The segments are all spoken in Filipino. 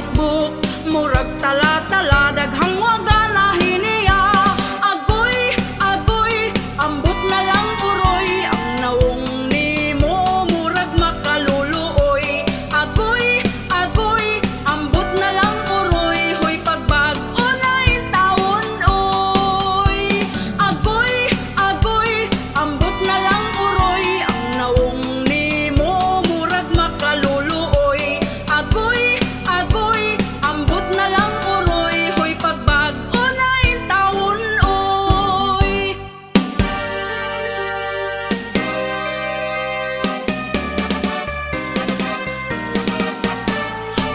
Facebook, murag tala-tala daghang wagana hiniya. Agoy, agoy, ambot na lang uroy, ang naong nimo murag makaluluoy. Agoy, agoy, ambot na lang uroy, hoy pagbag-o na intawon oy. Agoy, agoy, ambot na lang uroy, ang naong nimo murag makaluluoy. Agoy, agoy, ambot na lang uroy, hoy pagbag-o na intawon oy.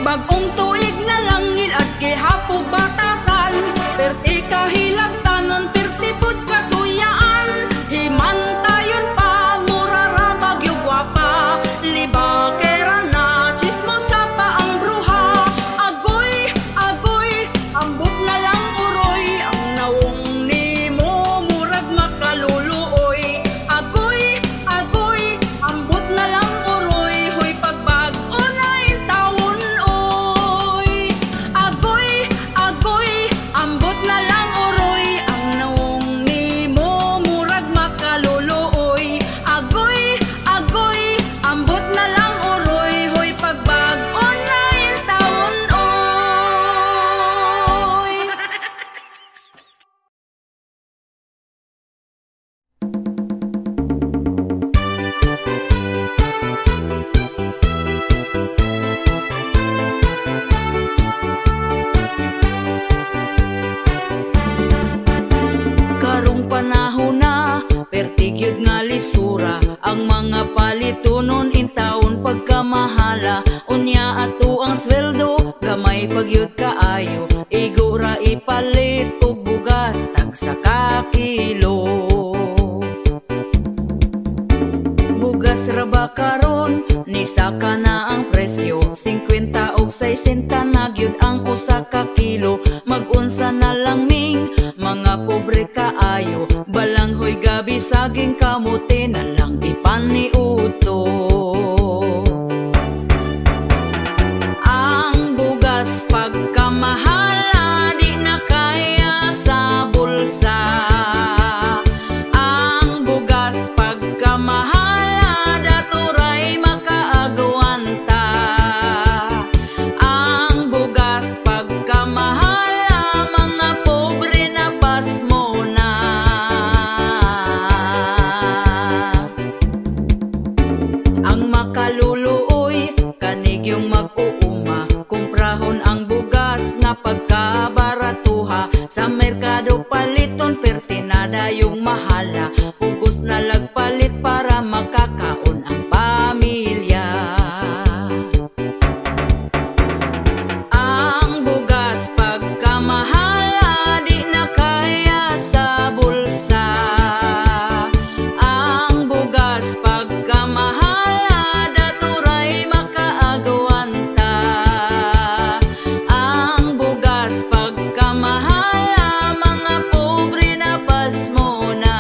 Bagong tuig na langil at gihapog batasan, perti kahilagtanon, perti pud kasuyaan. Himantayon pa, murara bagyo gwapa, libakera na, chismosa pa ang bruha. Agoy, agoy, ambot na lang uroy, ang naong nimo murag makaluluoy. Agoy, agoy, ambot na lang uroy, hoy pagbag-o na intawon oy. Agoy, agoy, ambot na lang uroy, ang naong nimo murag makaluluoy. Agoy, agoy, ambot na lang uroy, hoy pagbag-o na intawon oy. Karong panahon na, pertigyod nga lisura, ang mga palitunon intawon pagkamahala. Unya ato ang sweldo, gamay pagyud kaayo, igura ipalit og bugas tagsa ka kilo. Bugas ra ba karon, ni saka na ang presyo, 50 og 60 na gyud ang usa ka kilo. Mag-unsa na lang ming mga pobre kaayo, balanghoy gabi saging kamote na lang ipaniuto. Ang bugas pagkamahala, di na kaya sa bulsa. Ang bugas pagkamahala, daturay makaagwanta. Ang bugas pagkamahala, mga pobre na pasmo na. Ang makaluluoy, kanig yung mag-uuma, kumprahon ang bugas nga pagkabaratuha. Sa merkado paliton, pertinada yung mahala, ugos na lagpalit para makakaon ang pamilya. Ang bugas pagkamahala, di na kaya sa bulsa. Ang bugas pagkamahala, daturay makaagwanta. Ang bugas pagkamahala, mga pobre na pasmo na.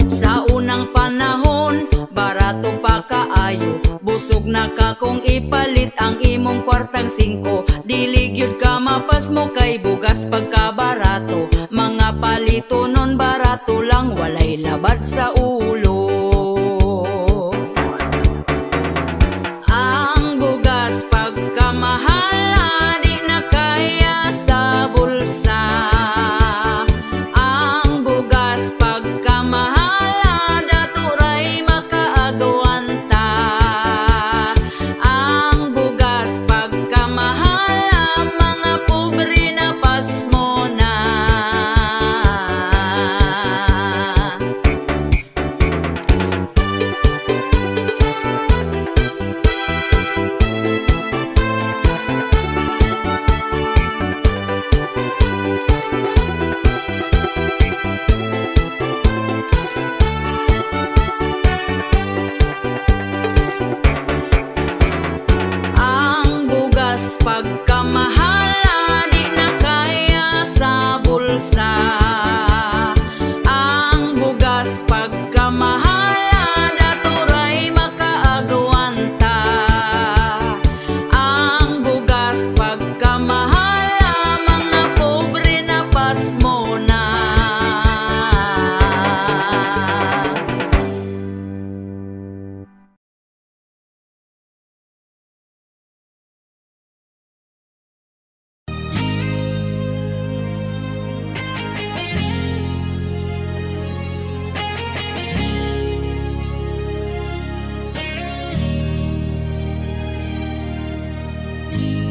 Sa unang panahon, barato pa kaayo, busog na ka kung ipalit ang imong kwartang 5. Dili gyud ka mapasmo kay bugas pagkabarato, mga palito nun barato lang, walay labad sa ulo. Ang bugas pagkamahala, di na kaya sa bulsa. Ang bugas pagkamahala, daturay makaagwanta. Ang bugas pagkamahala, mga pobre na pasmo na.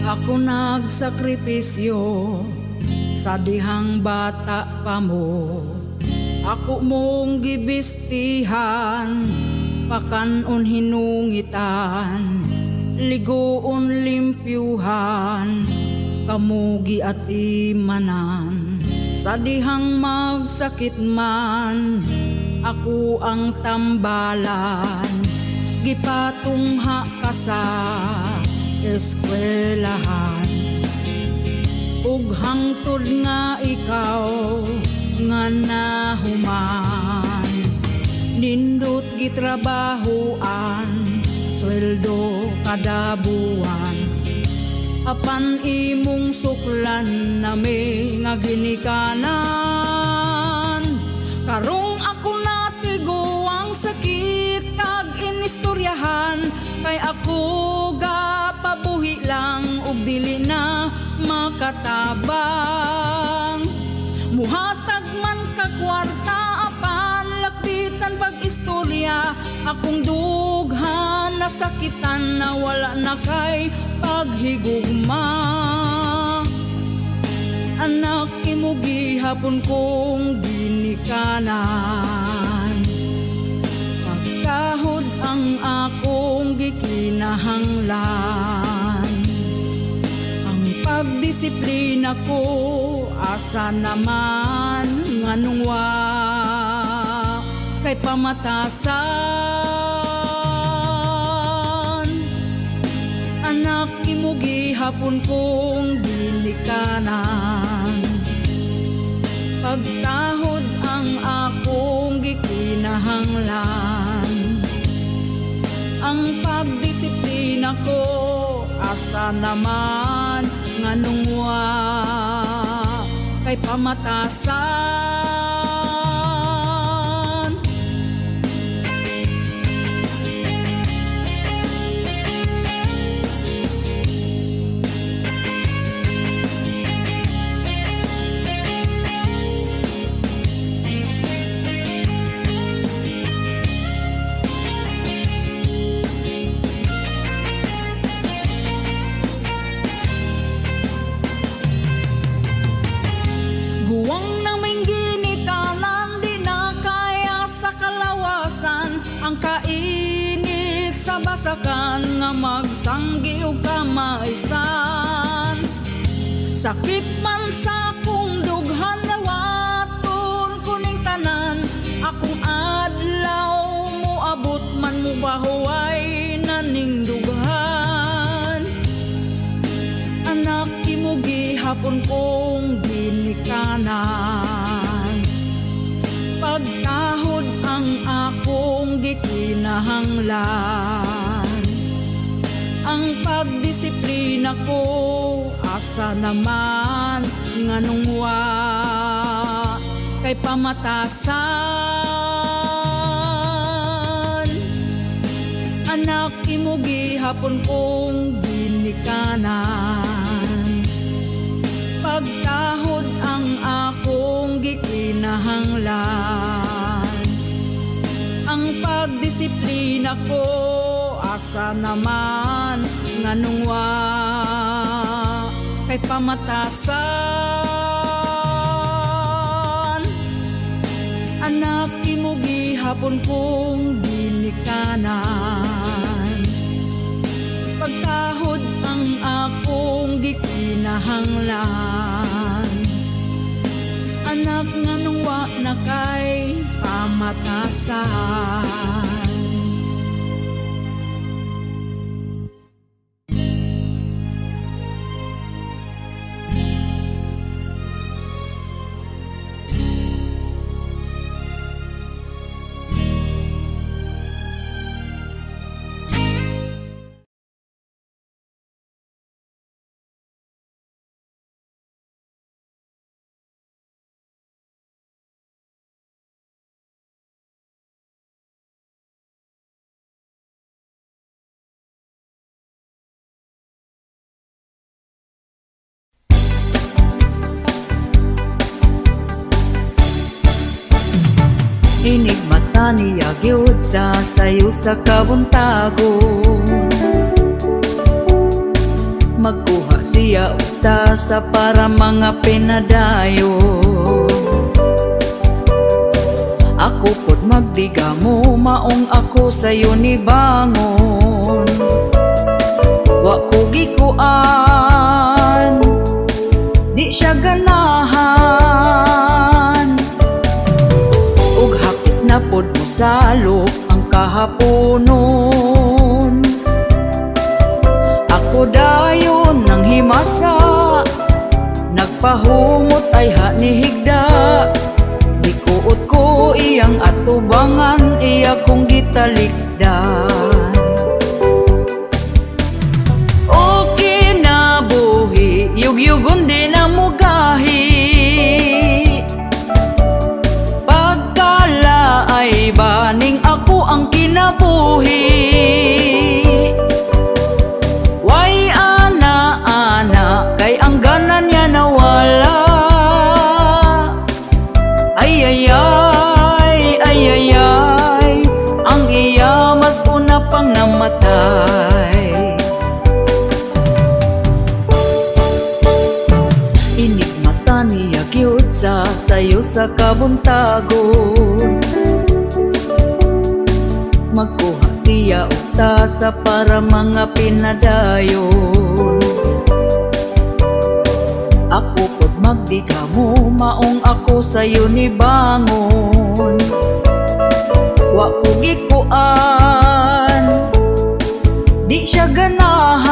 Ako nagsakripisyo sa dihang bata pa mo. Ako mong gibistihan, pakanon hinungitan, ligoon limpyuhan, kamugi at imanan. Sa dihang magsakit man, ako ang tambalan, gipatungha ka sa eskwelahan. Ug hangtod nga ikaw nga nahuman, nindot gitrabahoan, sweldo kada buwan. Apan imong suklan nami nga ginikanan. Karong ako natigo ang sakit kag inistoryahan, kay ako ga pabuhi lang ug dili na makatabang. Muhatag man ka kwarta apan lakbitan pag-istorya, akong dughan nasakitan na wala na kay paghigugma. Anak imo gihapon kong ginikanan, pagkahod ang akong gikinahanglan. Ang pagdisiplina ko asa naman nganong wa kay pamatasan. Anak imo gihapon kong ginikanan, pagkahod ang akong gikinahanglan. Ang pagdisiplina ko asa naman nganong wa kay pamatasan. Huwang naming ginikanan, di na kaya sa kalawasan. Ang kainit sa basakan nga magsanggi o kamaisan. Sakit man sa kong dughan na waton kuning tanan, akong adlaw mo abot man mo bahuay naning dughan. Anak imo gihapon kong ginikanan, pagkahod ang akong gikinahanglan. Ang pagdisiplina ko asa naman nganong wa kay pamatasan. Anak imo gihapon kong ginikanan, pagkahod ang akong gikinahanglan. Ang pagdisiplina ko asa naman nganong wa kay pamatasan. Anak imo gihapon kong ginikanan, pagkahod ang akong gikinahanglan. Anak nganong wa na kay pamatasan. Inig mata niya gyud sa sayo sa kabuntagon. Magkuha siya og tasa para mga pinadayo. Ako pod magdigamo, maong ako sayo ni bangon. Wa ko gikuan, di siya ganahan. Ug hapit na pod mo salok ang kahaponon. Ako dayon nang himasa, nagpahumot ay hanihigda. Dikuot ko iyang atubangan, iya kong gitalikdan. O kinabuhi, yugyugon din ang mugahi. Pagkala ay baning ako ang kinabuhi. Way ana-ana, kay ang ganan niya nawala. Ay, ang iya mas una pang namatay. Inig mata niya gyud sa sayo sa kabuntagon. Magkuha siya og tasa para mga pinadayon. Ako pod magdigamo, maong ako sayo ni bangon. Wa ko gikuan, di siya ganahan.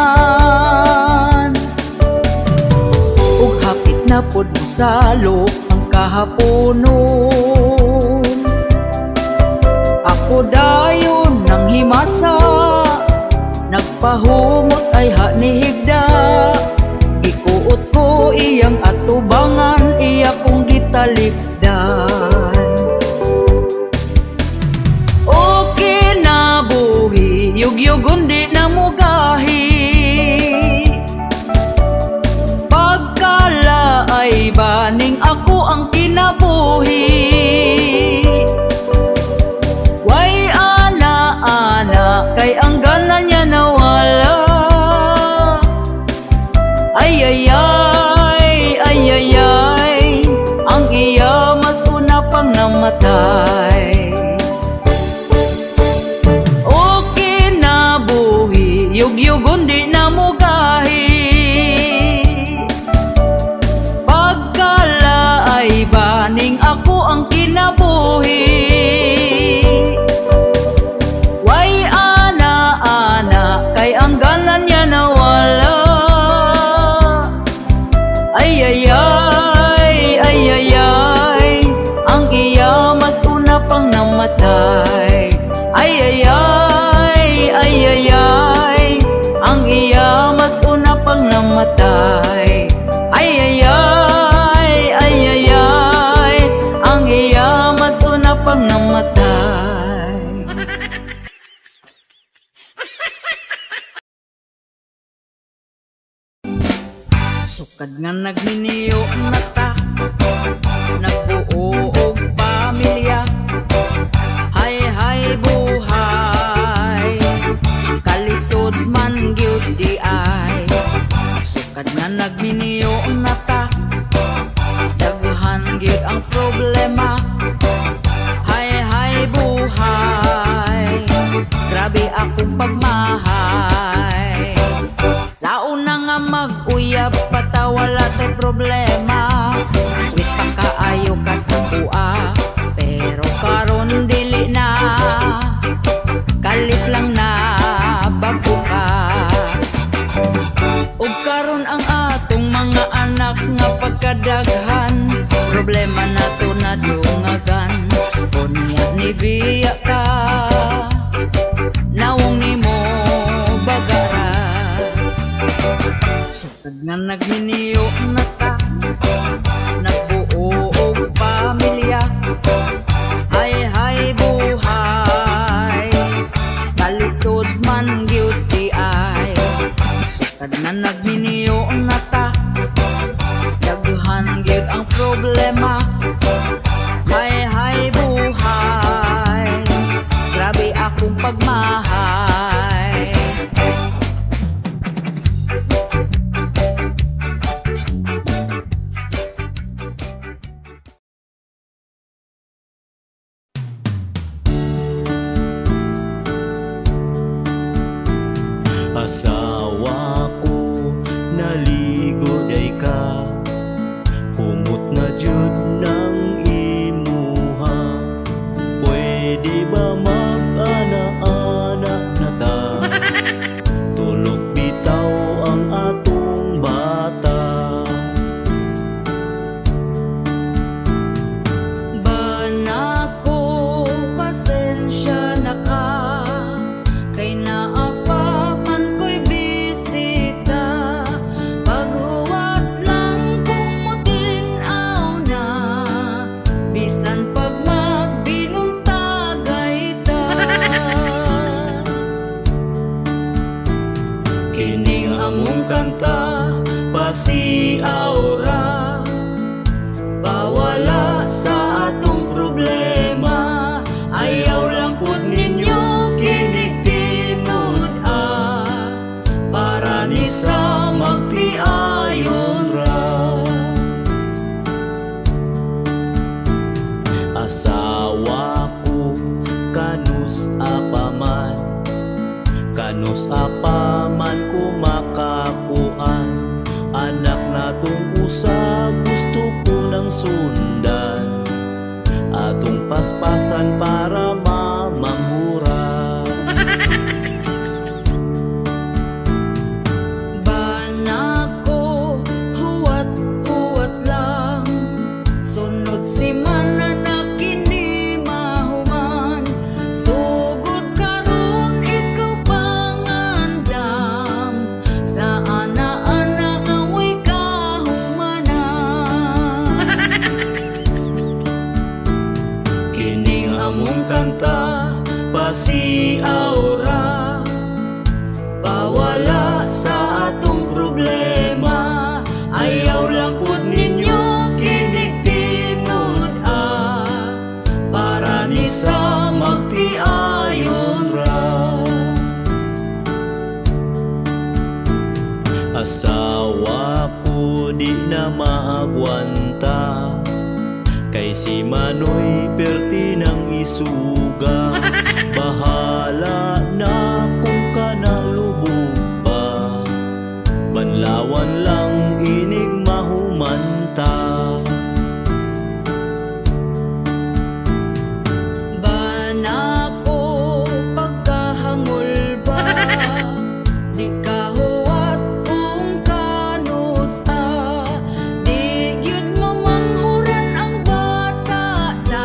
Ug hapit na pod mo salok ang kahaponon. Ako dayon nang himasa, nagpahumot ay hanihigda. Gikuot ko iyang atubangan, iya kong gitalikdan. O kinabuhi, yugyugon di na mugahi. Pagkala ay baning ako ang kinabuhi. Way ana-ana, kay ang ganan niya nawala. Ay, ang iya mas una pang namatay. O kinabuhi, yugyugon di na mugahi. Pagkala ay baning ako ang kinabuhi. Way ana-ana, kay ang ganan niya nawala. Ay, ang iya mas una pang namatay. Ay, ang iya mas una pang namatay. Ay, ang iya mas una pang namatay. Sukad nga naghiniyo mata, nagbuo og pamilya. Hay buhay, kalisod man gyud di ay. Sukad nga naghiniyo mata, daghan gyud ang problema. Hay buhay, grabe akong pagmahay. Sa una nga mag-uyab, patawala tay problema. Sweet pa kaayo kas kuha, pero karon dili na. Kalit lang na bago ka. Ug karon ang atong mga anak nga pagkadaghan, problema nato na dungagan. Unya ni biya ka, nawong nimo bagara. Sukad nga naghiniyo na ta, nagbuo og pamilya. Hay buhay, kalisod man gyud di ay. Sukad nga naghiniyo na ta, daghan gyud ang problema. Hay buhay, grabe akong pagmahay. Asawa ko naligo day ka, humot na jud ng imuha. Pwede ba mag-ana-ana na ta? Tulog bitaw ang atong bata. Banako, pasensya na ka, kay naapa man ko'y bisita. Paghuwat lang kung mutinaw na, bisan pag magbinuntagay ta. Kining among kanta pasiaw ra, pawala sa atong problema. Ayaw lang pud ninyo kinig tinud para ni sa magtiayon ra. Asawa ko kanus apaman, kanus apaman kumakakuan. Anak natong usa gusto ko nang sundan, atong paspasan para mamangura. Banako, huwat-huwat lang, sunod si mana na kini mahuman. Sugod karon ikaw pangandam, sa ana-ana nga way kahumanan. Kining among kanta pasiaw ra, pawala sa atong problema. Ayaw lang pud ninyo kinig tinud para ni sa magtiayon ra. Asawa ko di na maagwanta, kay si Manoy perti ng isuga. Bahala na kung kanang lubog pa, banlawan lang inig mahumanta. Banako, pagkahangol ba, di ka huwat kung kanus di yun mamanghuran ang bata na,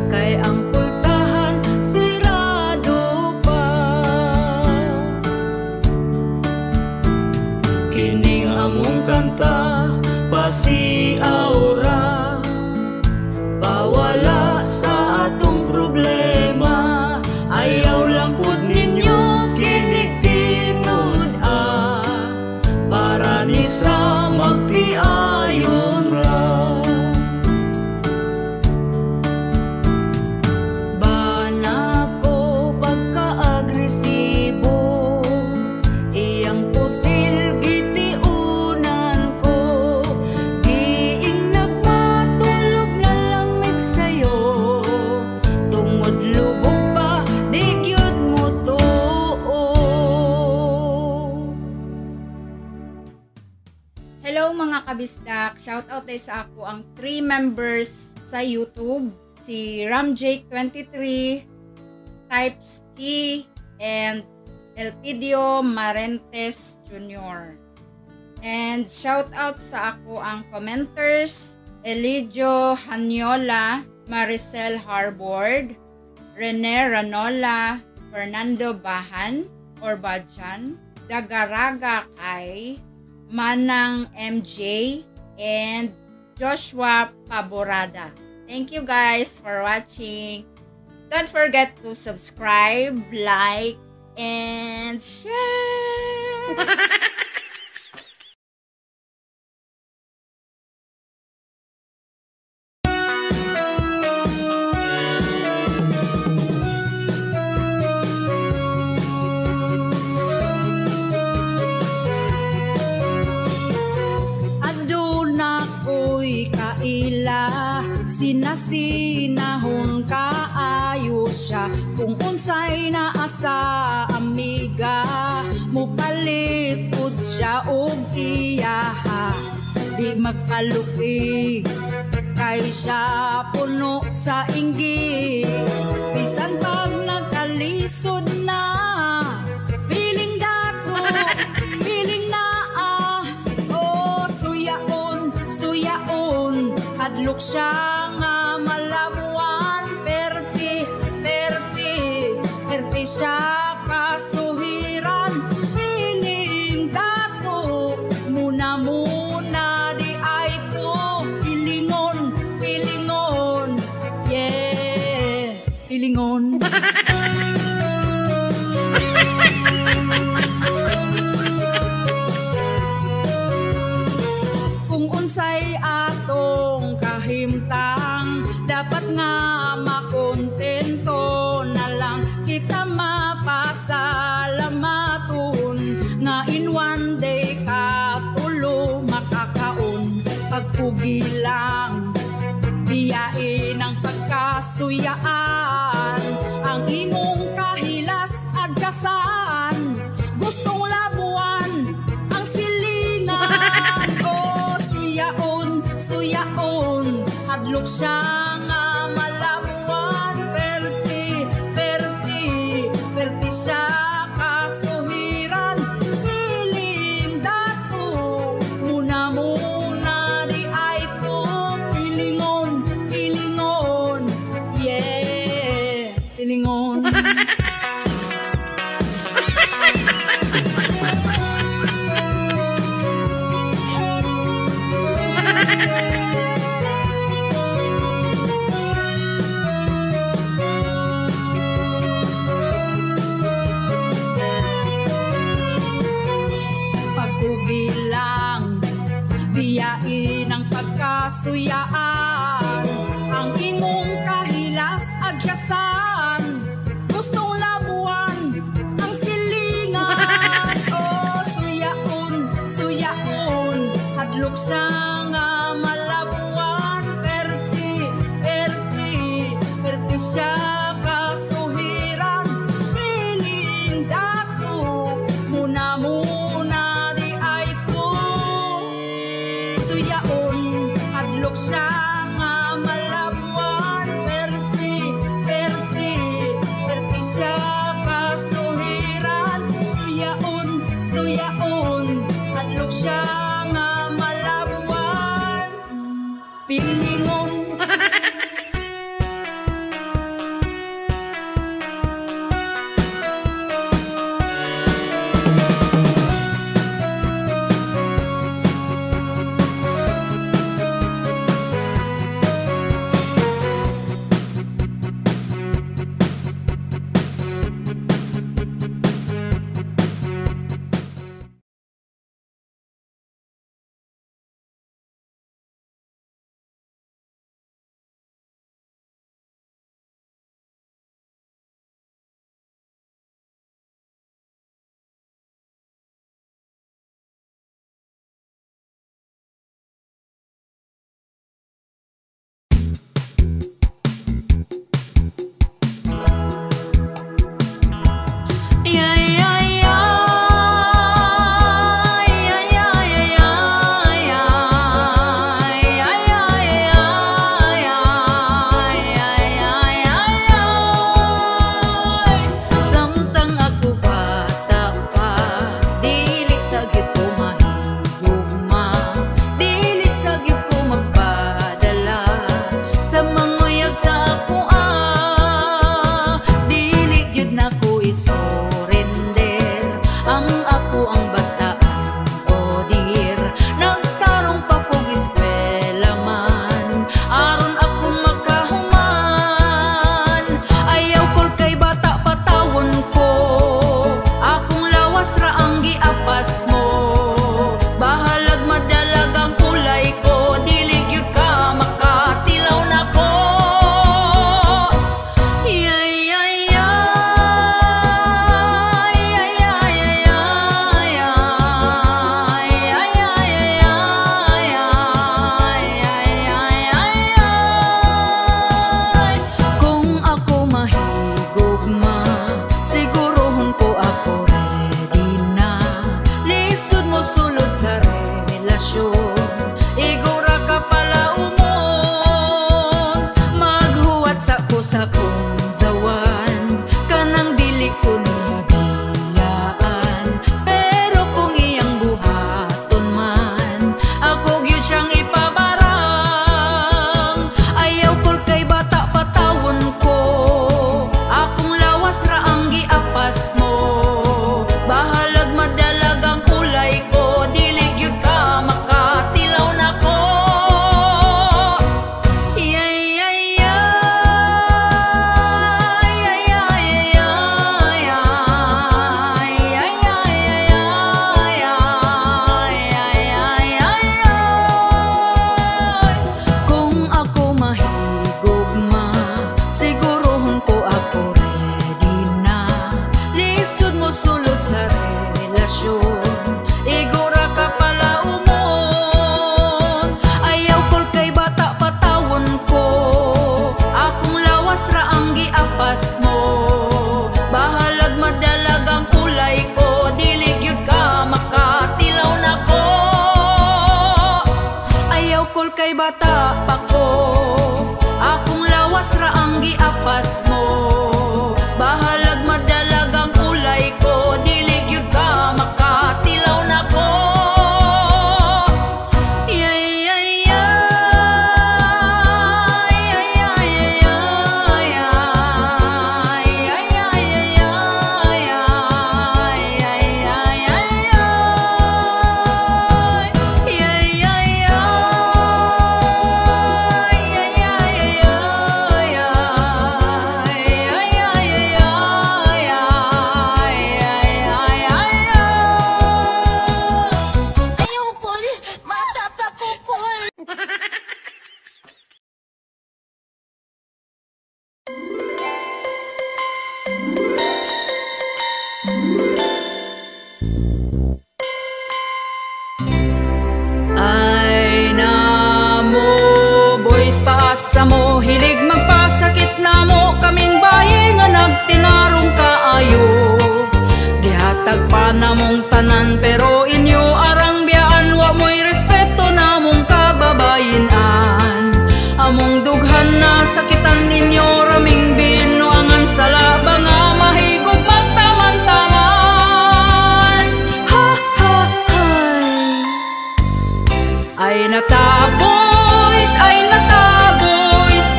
kay ang pultahan sirado pa. Kining among kanta pasiaw ra, pawala sa atong problema. Ayaw lang pud ninyo kinig tinud para ni sa magtiayon ra. Banako, pagka-agresibo, iyang pusil gitiunan ko. Giing nagmatulog na lamig sa'yo, tungod lubog pa, di gyud mo tuo. Hello mga kabisdak! Shoutout tayo sa ako ang 3 members sa YouTube. Si Ramjake23, Typeski, and Elpidio Marentes Jr. And shoutout sa ako ang commenters, Elidio Hanyola, Maricel Harbord, Rene Ranola, Fernando Bahan or Badjan, Dagaraga Kai, Manang MJ, and Joshua Paborada. Thank you guys for watching. Don't forget to subscribe, like, and share. Sinasinahon kaayo siya kung unsa unsay naa sa amiga, mupalit pud siya og iyaha. Di magkalupig kay siya puno sa inggit. Bisan pag nagkalisod na, feeling dato, feeling naa. Oh, suyaon, suyaon, hadlok siya nga malabuan. Perti, perti, perti siya kasuhiran. Feeling dato, muna-muna di ay to. Pilingon, pilingon, yeah, pilingon. Kung unsay atong kahimtang, dapat nga makontento na lang kita mapasalamaton. Nga in one day katulo makakaon. Pagpugi lang, biyain ang pagkasuyaan. Ang imong kahilas adyasan, gustong labuan ang silingan. Oh, suyaon, suyaon, hadlok siya nga malabuan. Perti, perti, perti siya kasuhiran. Feeling dato, muna-muna di ay to. Pilingon, pilingon, yeah, pilingon. Pagpugi lang, biyain ang pagkasuyaan. Ang imong kahilas adyasan, gustong labuan ang silingan. Oh, suyaon, suyaon, hadlok siya nga malabuan. Perti, perti, perti siya kasuhiran. Feeling dato, muna-muna di ay to. Suyaon, hadlok siya sulod sa relasyon. Igura ka pala umon, ayaw kol kay bata patawon ko. Akong lawas ra ang giapas mo, bahalag madalagang kulay ko. Dili gyud ka makatilaw na ko, ayaw kol kay bata pa ko. Akong lawas ra ang giapas mo, bahalag madalagang kulay ko. Dili gyud ka makatilaw na ko. Yay, yay, yay, yay, yay, yay, yay, yay, Ayokol, matapakukol. Ay namo, boys paasa mo, hilig magpasakit na mo. Kaming bayi nga nagtinarong kaayo, dihatag pa namong tanan pero inyo arang biyaan. Wa mo'y respeto namong kababayinan, among dughan na sakitan ninyo. Raming binuangan sa labang nga mahigog magtaman-taman. Ha ha hay. Ay nataboys,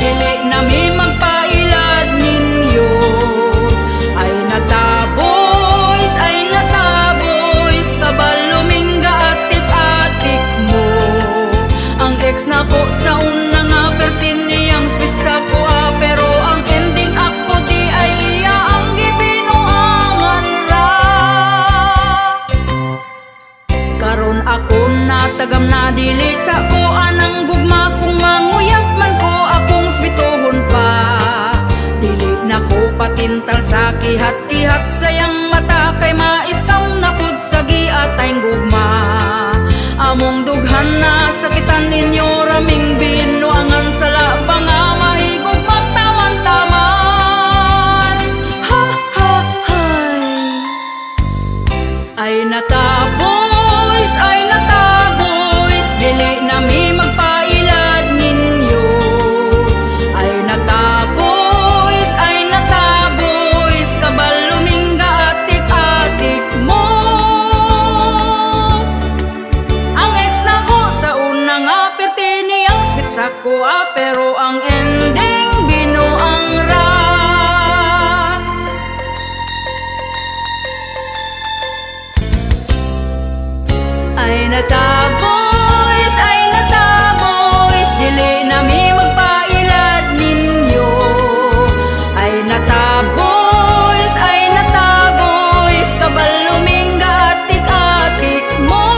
dili nami magpailad ninyo. Ay nataboys, kabalumingga atik-atik mo. Ang ex na ko sa una nga pertin niyang spit sa kuha, pero ang ending ako di ay iya ang gibinuangan ra. Karon ako natagam na dili sa ko anang gugma. Kung manguyap man ko akong spitohon pa, dili na ko patintal sa kihat-kihat. Sayang mata kay maiskam na pud sa giatayng gugma. Among dughan na sakitan ninyo. Raming binuangan sa labang nga mahigog magtaman-taman. Ha ha hay. Ay nataboys, dili nami magpailad ninyo. Ay nataboys, kabalumingga atik-atik mo. Ang ex na ko sa una nga perti niyang spit sa kuha, pero ang ending binuang ra. Ay nataboys, dili nami magpailad ninyo. Ay nataboys, kabalumingga atik-atik mo.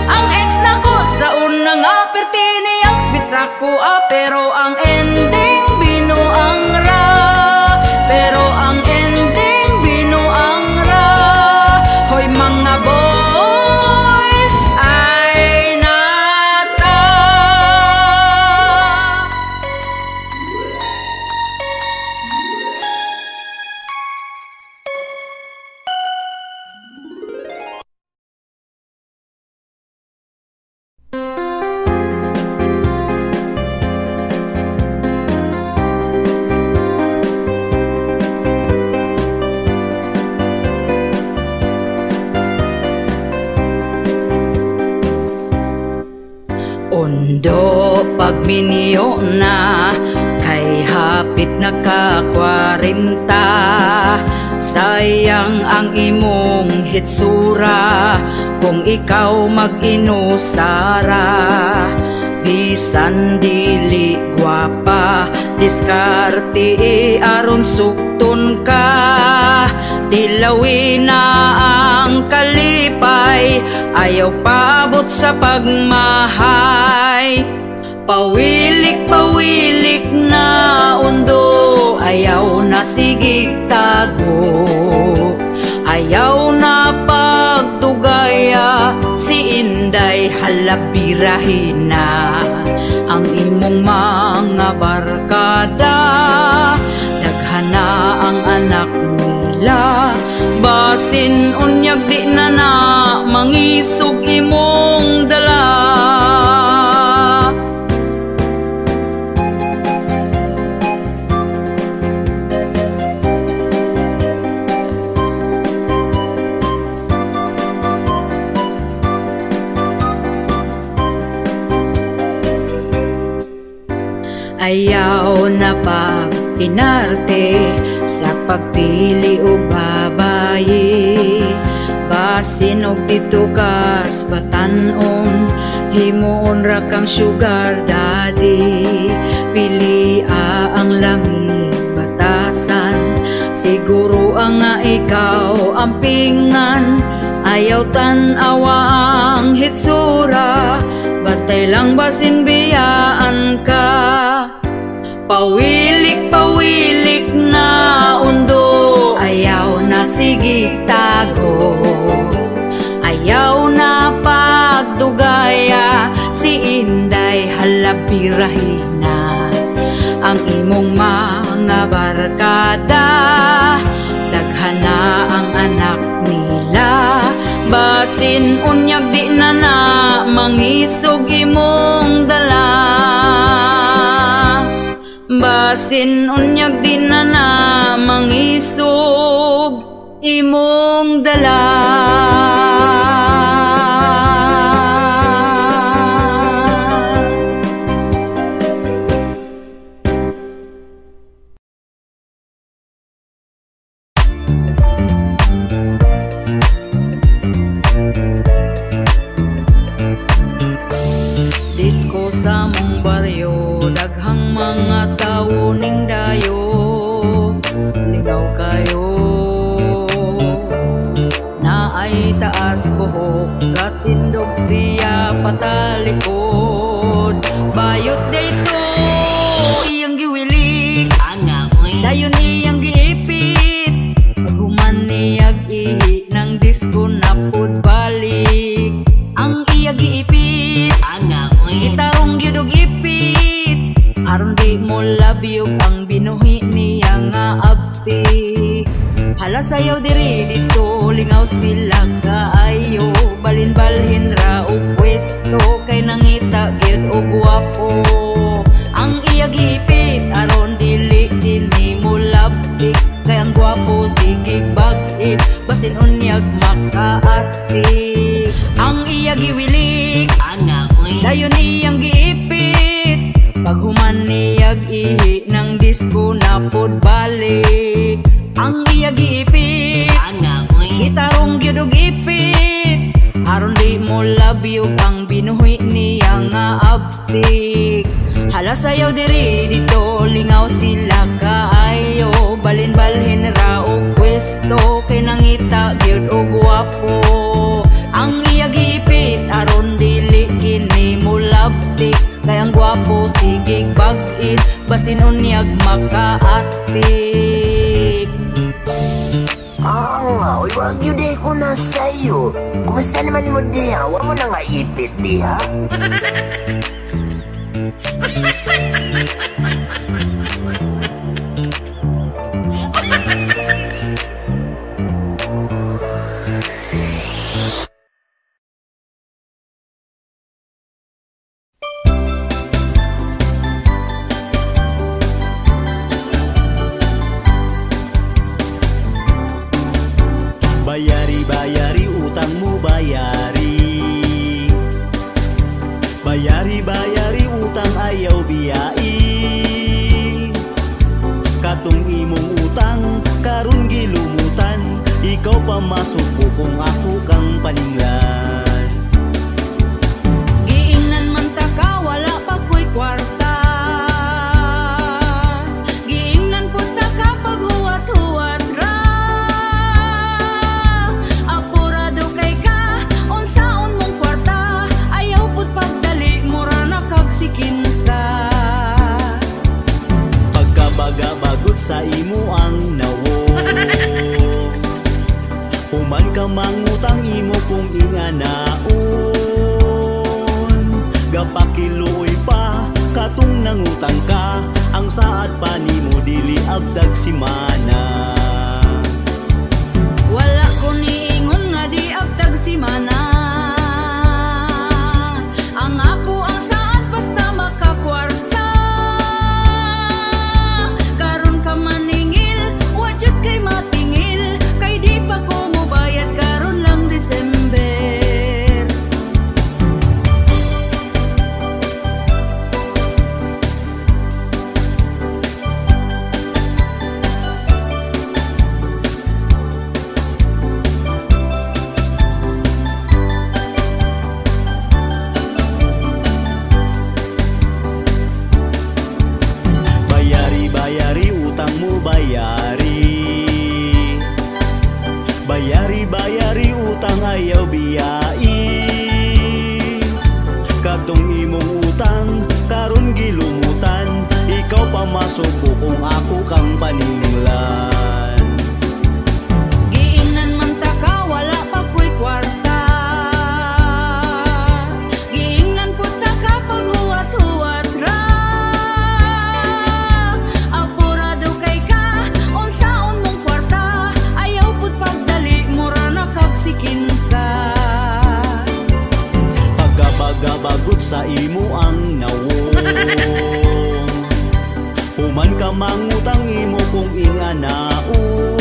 Ang ex na ko sa una nga perti niyang spit sa kuha, pero ang ending binuang ra. Pero ang ending binuang ra. Hoy mga boys, ay nata. Ondo pagminyo na, kay hapit na ka 40. Sayang ang imong hitsura kung ikaw mag-inusara. Bisan dili gwapa, diskarte aron sukton ka. Dilawin na ang kalipay, ayaw paabot sa pagmahay. Pawilik-pawilik na undo, ayaw na na sigig tago. Ayaw na pagtugaya, si Inday halabirahin na ang imong mga barkada. Daghana ang anak nila, basin unyag di na na mangisog imong dala. Ayaw na pag-inarte sa pagpili o babayi, basin og dito kas batanon, himuon ra kang sugar daddy. Pili ang lamig batasan, siguro ang nga ikaw ampingan. Ayaw tan-awa ang hitsura, batay lang basin biyaan ka. Pawilik-pawilik na undo, ayaw na sigig tago. Ayaw na pagdugaya, si Inday halabirahin na ang imong mga barkada. Daghana ang anak nila, basin unyag di na na mangisog imong dala. Basin unyag di na na mangisog imong dala. Disko sa mong baryo, daghang mga tao ning dayo, ligaw kayo. Naay taas buhok, katindog siya patalikod. Bayot dayto iyang giwilik, dayon iyang giipit. Human niyag ihi ng disko na pud balik. Ang iya giipit, gitarong gyud og ipit, aron di mo labyog ang binuhi niya nga abti. Hala sayaw diri dito, lingaw sila kaayo, balin-balhin ra og pwesto, kay nangita gyud og gwapo. Ang iya giipit, aron dili ni mo labtik, kay ang gwapo sigig bag-it, basin unyag makaati. Ang iya giwilik, dayon iyang giipit, paghuman niyag ihi ng disko na pud balik. Ang iya giipit, gitarong gyud og ipit, aron di mo labyog ang binuhi niya nga abtik. Hala sayaw diri dito, lingaw sila kaayo, balin-balhin ra og pwesto, kay nangita gyud og gwapo. Ang iya giipit, aron dili kini mo labtik, kay ang gwapo sigig bag-it, basin unyag makaatik. Nga, uy, wag yun di ko na sa'yo. Kumusta naman mo diha? Huwag mo na nga ipit diha. Bayari utangmu bayari. Bayari utang ayaw biyai. Katong imong utang karon gilumutan, ikaw pamasok ko kung ako kang paninglan. Giingnan man ta ka, wala pa ko'y kwarta. Sa imo imo ang nawo. Human ka mangutang imo kung inganaon, gapakiluoy pa katong nangutang ka, ang saad pa nimo dili abdag simana. Wala ko niingon nga di abdag simana. Ang ako ang saan basta makakwarta. Karon ka maningil, wajud kay matingil, kay di pa ko mobayad karon lang December. Bayari utang mo bayari, bayari utang ayaw biyai. Katong imong utang karon gilumutan, ikaw pa masuko kung ako kang paninglan. Giingnan man ta ka, wala pa ko'y kwarta. Giingnan po ta ka pag huwat-huwat ra. Apurado kay ka, unsaon mong kwarta, ayaw pud pagdali, mura na kag sikinsa. Pagkabagot sa imo ang nawo. Human ka mangutang imo kung inganaon,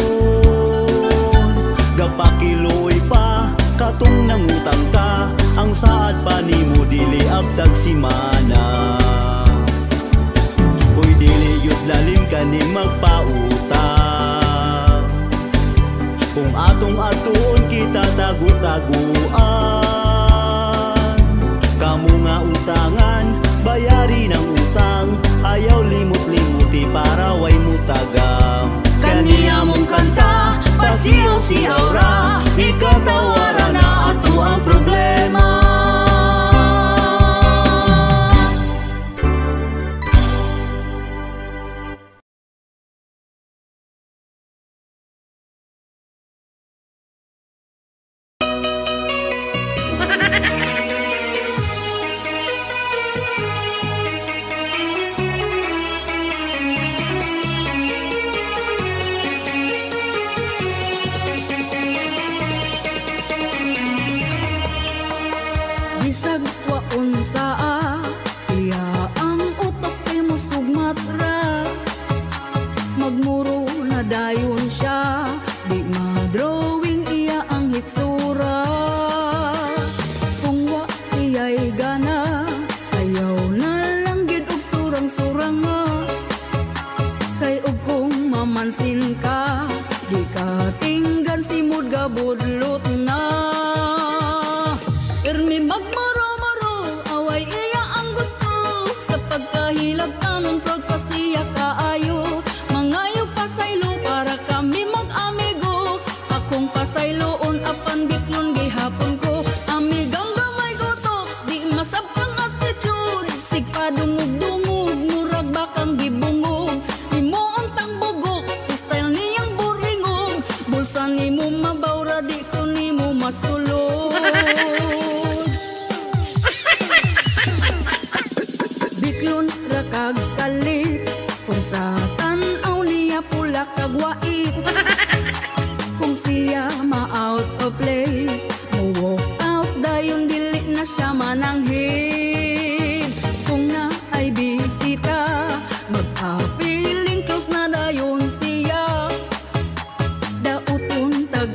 gapakiloy pa katong nangutang ka, ang saad pa nimo dili abdag simana. Uy dili yun lalim ka ni magpautang, kung atong atuon kita tagu-taguan. Kamu nga utangan, bayari ng utang, ayaw limot-limuti para way mutagam. Kaniya mong kanta, pasiyaw-siyaw ra, ikatawaran na ato ang problema. Bisag wa unsaa, iya ang utok kay mo sugmatra. Magmuro na dayon siya, di madrawing iya ang hitsura. Kung wa siya'y gana, ayaw na lang gid og surang-surang nga. Kay og kung mamansin ka, di ka tinggan simod gabudlot na. Irmi magmaro-maro, away iya ang gusto, sa pagkahilag tanon proud pa siya kaayo. Mangayo pasaylo para kami mag-amigo, akong pasayloon apan bitlon gihapon ko. Amigang gamay gotok, di masabkang attitude, sigpa dungog-dungog, murag bakang gibungog. Imo ang tangbugok, style niyang buringog, bulsa nimo mabawra, di ko nimo masulod. Biklon ra kag kalit, kung sa tan-aw niya pula kag wait. Kung siya ma-out of place, mo-walk out dayon dili na siya mananghid. Kung na ay bisita, mag-feeling close na dayon siya. Dauton tag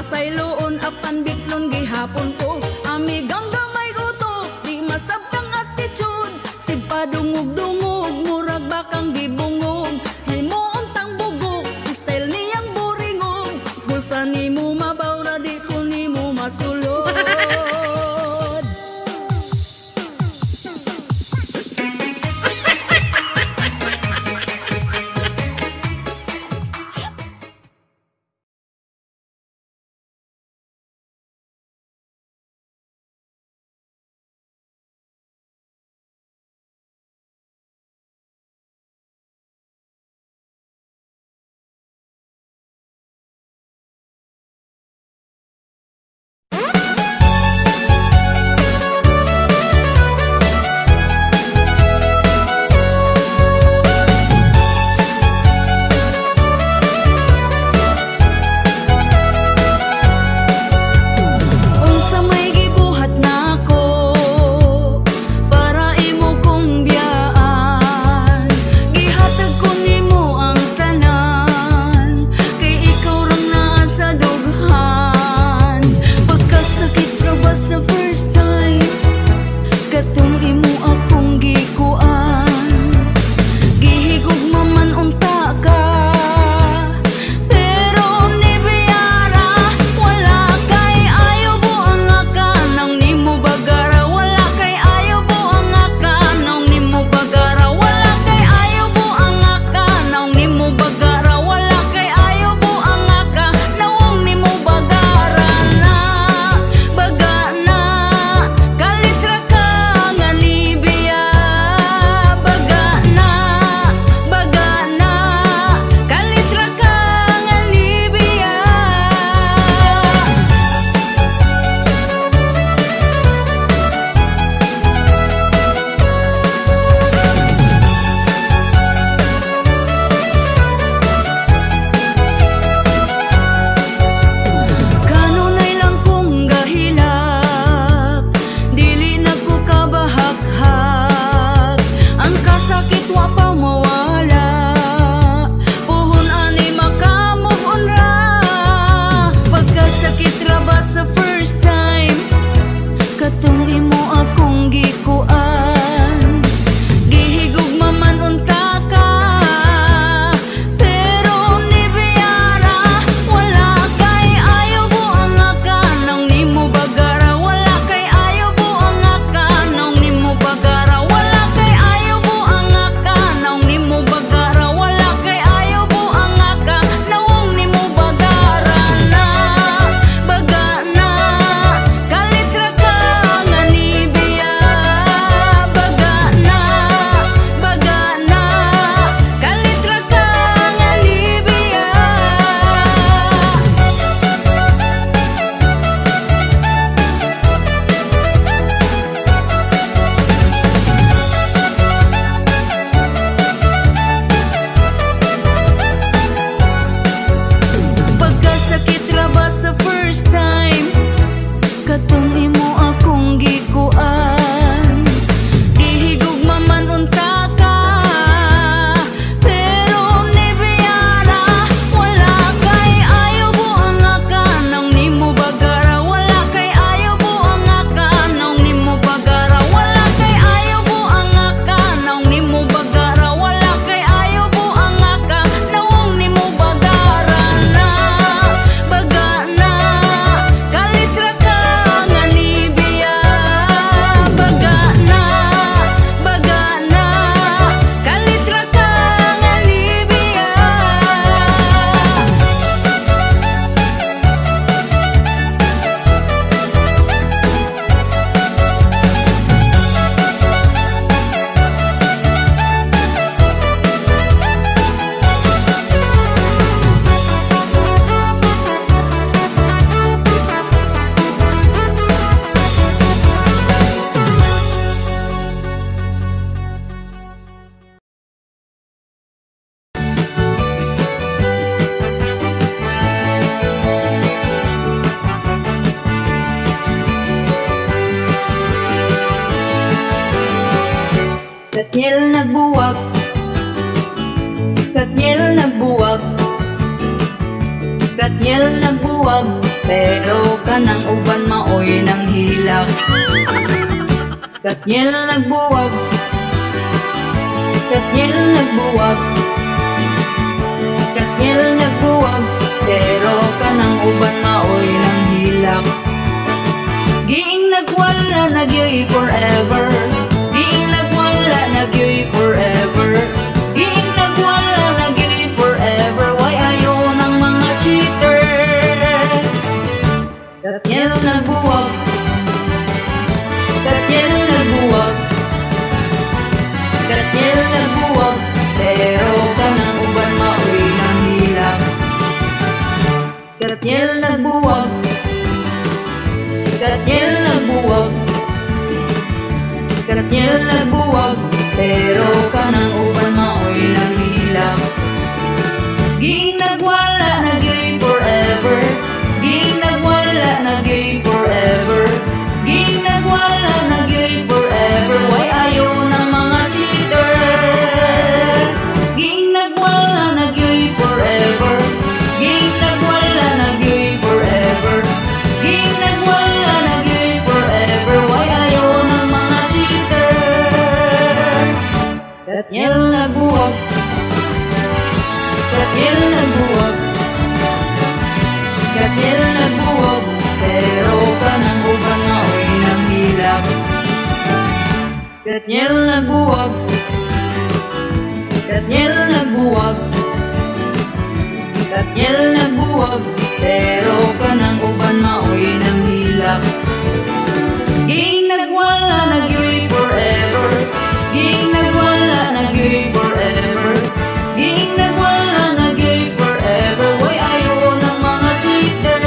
masayloon apan bitlon gihapon ko. Amigang gamay utok, di masabtang attitude. Sigpadungog-dungog, murag bakang gibungog. Himuon tang bugok, style niyang buringog. Gusto ni mo mabawra, di ko ni mo masulod. Katniel nagbuwag, Katniel nagbuwag, Katniel nagbuwag. pero kanang uban maoy nang hilak. Katyel nagbuwag, katyel nagbuwag, katyel nagbuwag, pero kanang uban maoy nang hilak. Giing nagwala nagyoy forever, giing nagwala nagyoy forever, giing nagwala nagyoy forever. Why ayaw ng mga cheater? Katyel nagbuwag, katyel nagbuwag, katyel nagbuwag, pero kanang uban maoy nang hilak. Katyel nagbuwag, katyel nagbuwag, katyel nagbuwag, pero kanang uban maoy nang hilak. Giing nagwala nagyoy forever, giing nagwala nagyoy forever, giing nagwala nagyoy forever. Why ayaw ng mga cheater? Giing nagwala nagyoy forever, giing nagwala nagyoy forever, giing nagwala nagyoy forever. Why ayaw ng mga cheater? Katyel nagbuwag, katyel nagbuwag, katyel nagbuwag, pero kanang uban maoy nang hilak. Katyel nagbuwag, katyel nagbuwag, katyel nagbuwag, pero kanang uban maoy nang hilak. Giing nagwala nagyoy forever, giing nagwala nagyoy forever, giing nagwala nagyoy forever. Why ayaw ng mga cheater?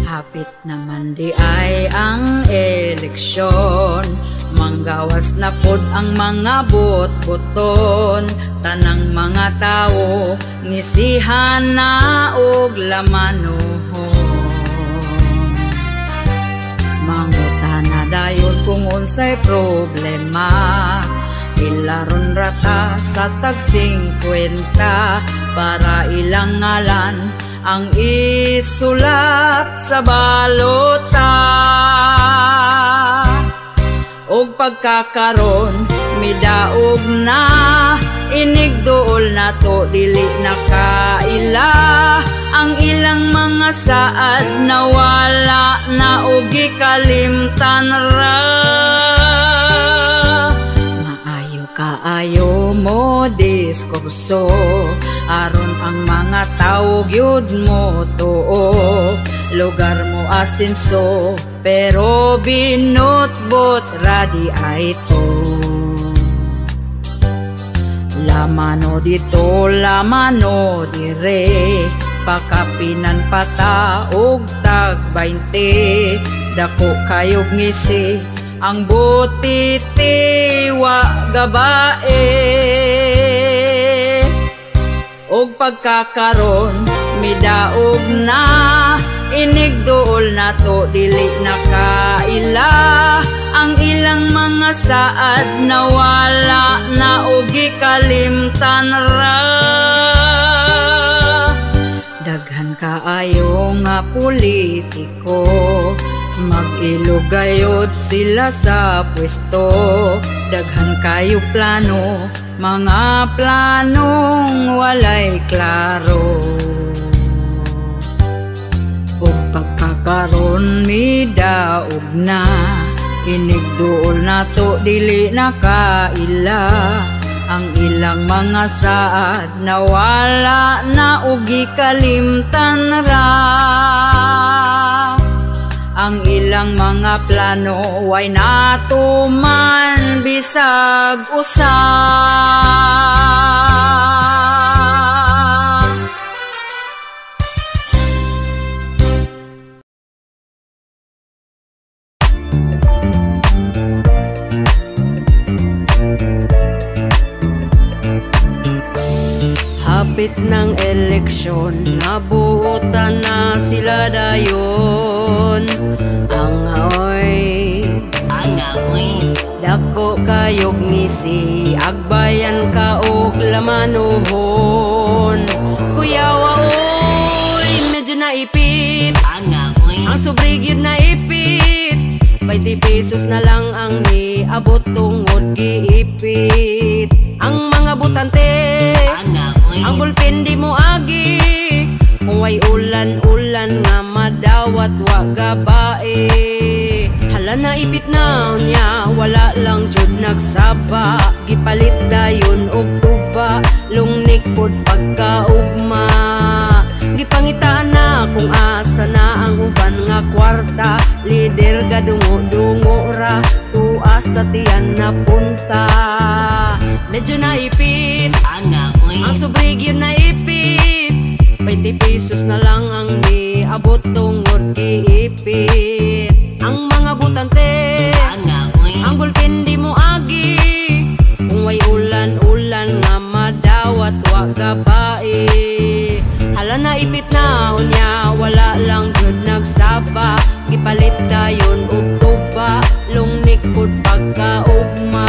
Hapit naman di ay ang eleksyon, manggawas na pod ang mga bot-boton. Tanang mga tao ngisihan na og lamanon. Mangutana dayon kung unsay problema, ilaron rata sa tag 50 para ilang ngalan ang isulat sa balota. Og pagkakaron midaog na, inigdool na to dili nakaila. Ang ilang mga saad nawala na og gikalimtan ra. Kaayo mo diskurso, aron ang mga tao gyud mo tuo. Lugar mo asinso, pero binutbot radi ay to. Lamano dito, lamano dire, pakapinan pata og tag 20. Dako kayog ngisi, ang butiti wa gabae. Og pagkakaron midaog na, inigdool na to dili nakaila. Ang ilang mga saad nawala na og gikalimtan ra. Daghan kaayo nga politiko, mag-ilugayod sila sa pwesto. Daghan kayo plano, mga planong walay klaro. Ug pagkakaron midaog na, inigduol na to dili nakaila. Ang ilang mga saad nawala na ug gikalimtan ra. Ang ilang mga plano way natuman bisag usa. hapit ng eleksyon, nabuutan na sila dayon. Angaoy, dako kayog ngisi, agbayan ka og lamanuhon. Kuyawa oy, medyo naipit, ang sobrigyod na ipit. 20 pesos na lang ang niabot tungod giipit. Ang mga butante, ang bulpen di mo agi, kung way ulan-ulan nga madawat wa gabae. Hala na ipit na niya, wala lang jud nagsaba, gipalit dayon og tuba, lungnik pod pagkaugma. Gipangitaan na kung asa na ang uban nga kwarta, lider ga dungo-dungo ra, tuas sa tiyan na punta. Medyo naipit, ang sobrigyod na ipit, 20 pesos na lang ang niabot tungod giipit. Ang mga butante, ang bulkin di mo agi, kung way ulan-ulan nga madawat wa gabae. Hala na ipit na unya, wala lang jud nagsaba, gipalit dayon og tuba, lungnik pod pagkaugma.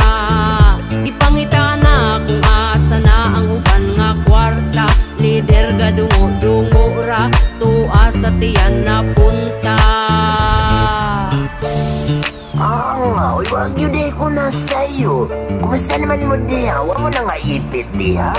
Gipangitaan na kung asa na ang uban nga kwarta, lider ga dungo-dungo ra, tuas sa tiyan na punta. Uy, wag yun di ko na sa'yo. Kumusta naman mo diha? Huwag mo na nga ipit diha.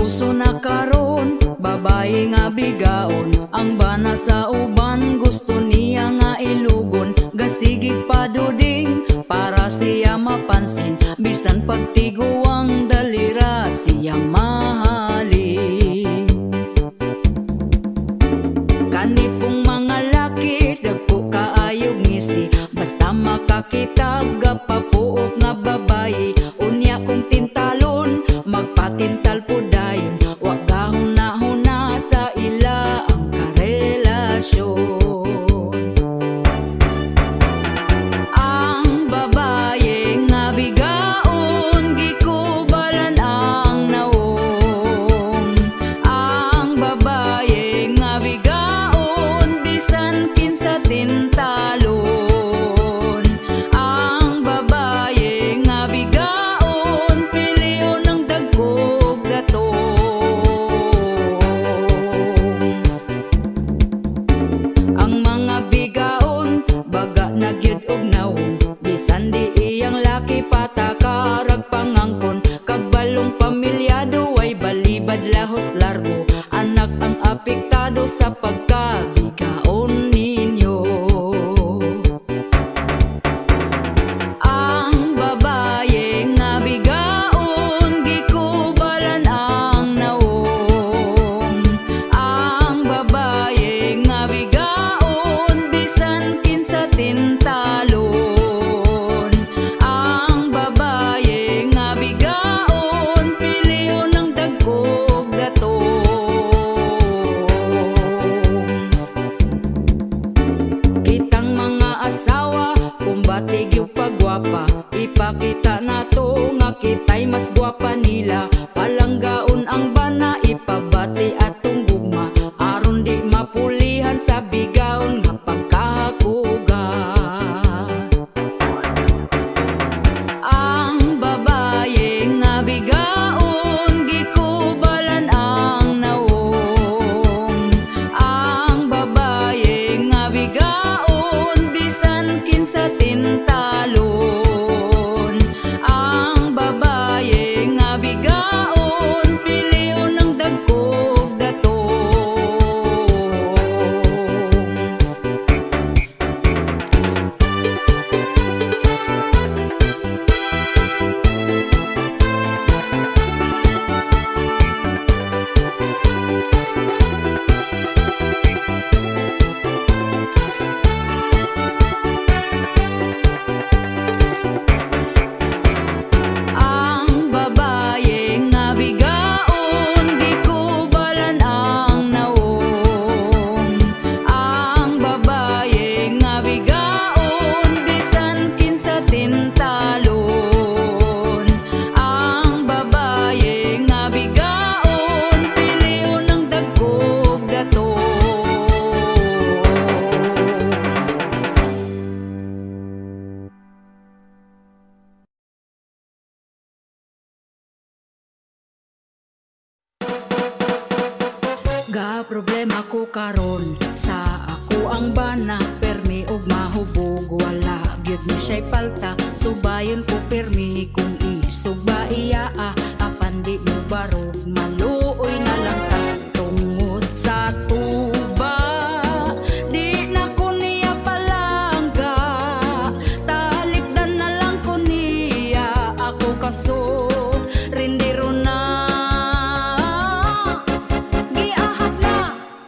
Uso na karon, babae nga bigaon, ang bana sa uban gusto niya nga ilugon. Gasigig paduding para siya mapansin, bisan pagtiguang dalira siya mahalin. Kanipong mga laki, dagko kaayog ngisi, basta makakita gapapuok nga babae. Unya kong tintalon, magpatintal po dayon, wag gahuna-huna sa ila ang karelasyon. Ang babae nga bigaon, gikubalan ang naong. Ang babae nga bigaon, bisan kinsa tintalon. Ang babae nga bigaon, pilion ng dagkog gatong. Ang mga bigaon, baga na gyud og naong, bisan di iyang laki patakarag pangangkon. Kagbalong pamilyado ay balibad lahos largo, anak ang apektado sa pagkabigaon ninyo. Ang babae nga bigaon, gikubalan ang naong. Ang babae nga bigaon, bisan kinsa tintalon. Ang babae nga bigaon, pilion ng dagkog gatong. Ga problema ko karon sa ako ang bana, permi og mahubog wala gyud ni siya'y palta. Subayon ko permi kung isugba iya apan di mo barog maluoy na lang ka tungod sa tuba. Di na ko niya palangga, talikdan na lang ko niya ako kaso rindero na.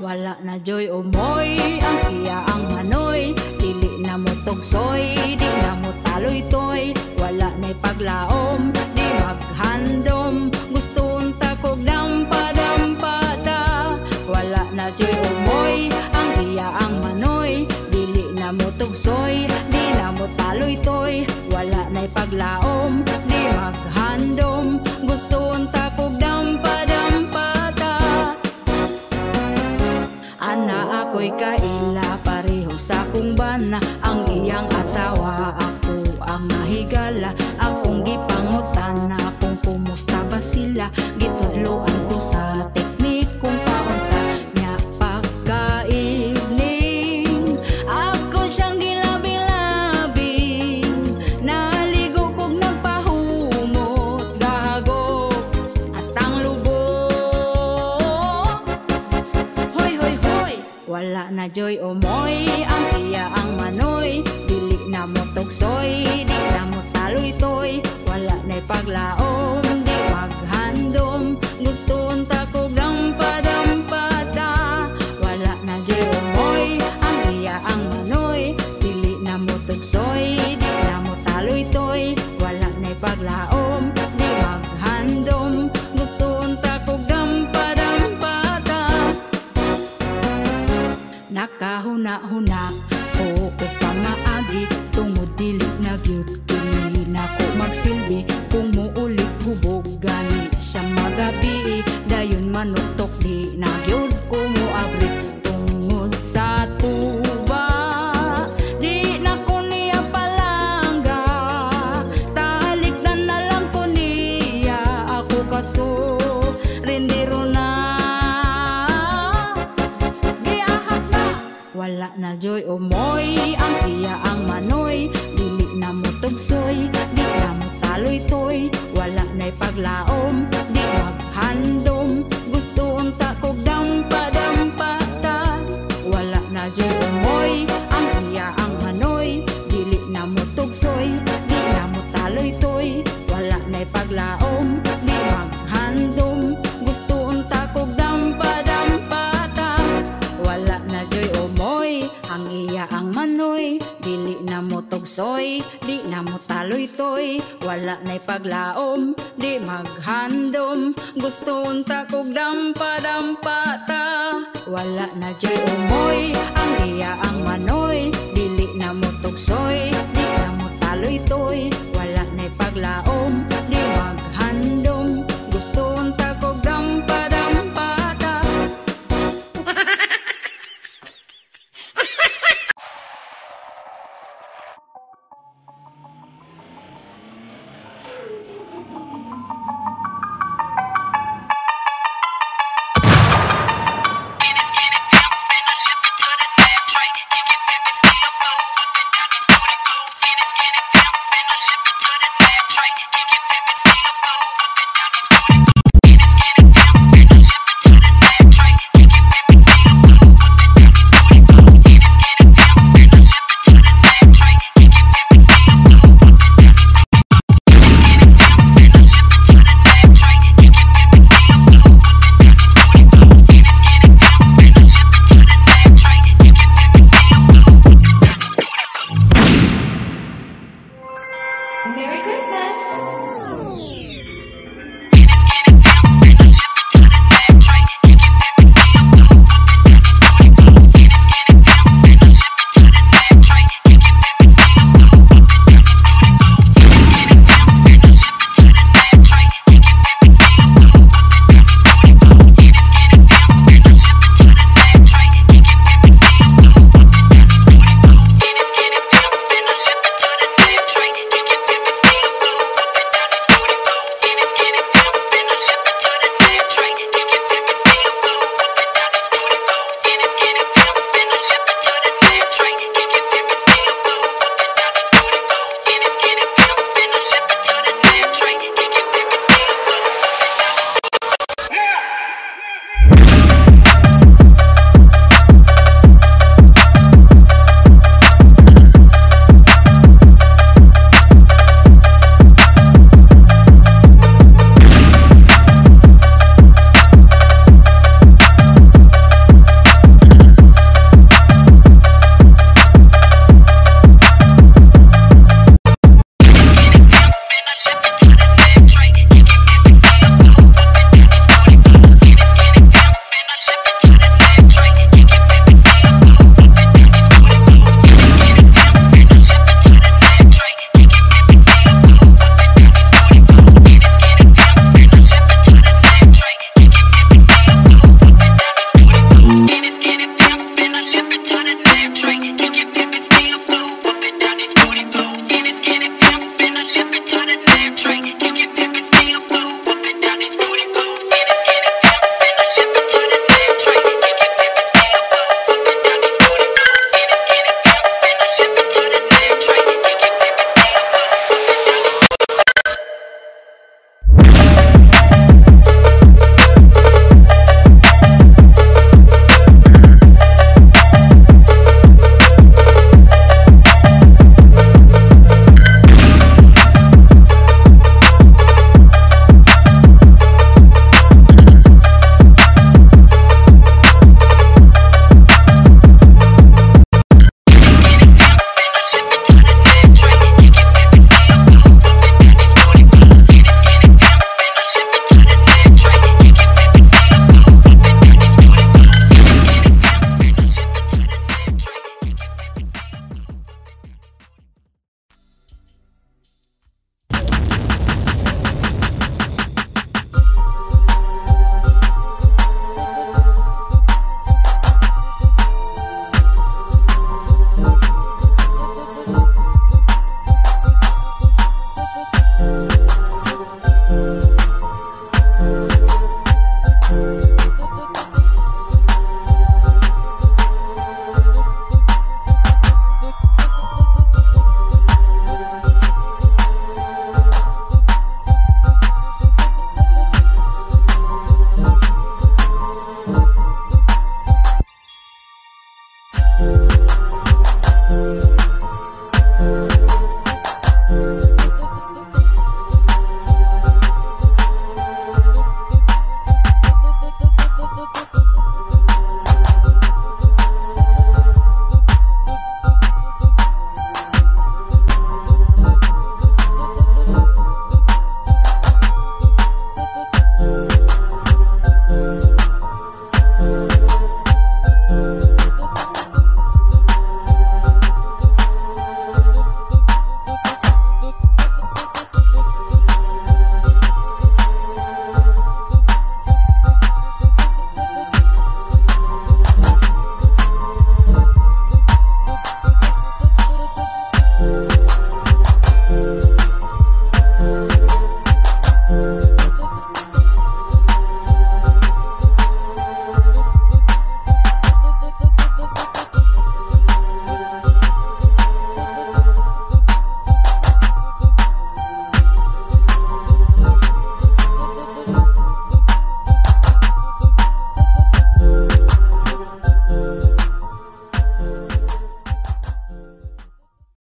Wala na joy umoy, ang iya ang manoy, dili na mo tugsoy, di na mo taloy toy. Wala na'y paglaom, di maghandom, gusto unta kog dampa-dampada. Wala na joy umoy, ang iya ang manoy, dili na mo tugsoy, di na mo taloy toy. Wala na'y paglaom, di maghandom, gusto unta kog dampa-dampada. Ana ako'y kaila pareho sa kong bana, ang iyang asawa ako ang mahigala. Akong gipangutana kung kumusta ba sila, gitudloan ko sa teknik kung paon sa niya pagkaigling. Ako siyang gilabing-labing, naligo kog nagpahumot gago hastang lubog. Wala na joy umoy, ang iya ang manoy, dili na mo tugsoy, di na mo taloy toy. Wala na'y paglaom, di maghandom, gusto unta ko dampa-dampada. Wala na joy umoy, ang iya ang manoy, dili na mo tugsoy, di na mo taloy toy. Wala na'y paglaom, di maghandom, gusto unta ko dampa-dampada. Nakahuna-huna ko pamaagi, tungod dili na gyud kini nako magsilbi. Kung muulit hubog gani siya magabi, dayon manutok di na gyud ko moabri tungod sa tuba. Di na ko niya palangga, talikdan na lang ko niya ako kaso rindero na. Wala na joy umoy, ang iya ang manoy, dili na mo tugsoy, di na mo taloy toy. Wala na'y paglaom, di maghandom, gusto unta kog dampa-dampada. Wala na joy umoy, ang iya ang manoy, dili na mo tugsoy, di na mo taloy toy. Wala na'y paglaom, di maghandom, gusto unta kog dampa-dampada. Wala na joy umoy, ang iya ang manoy, dili na mo tugsoy, di na mo taloy toy. Wala na'y paglaom, di maghandom, gusto unta kog dampa-dampata. Wala na joy umoy, ang iya ang manoy, dili na mo tugsoy, di na mo taloy toy. Wala na'y paglaom, di maghandom,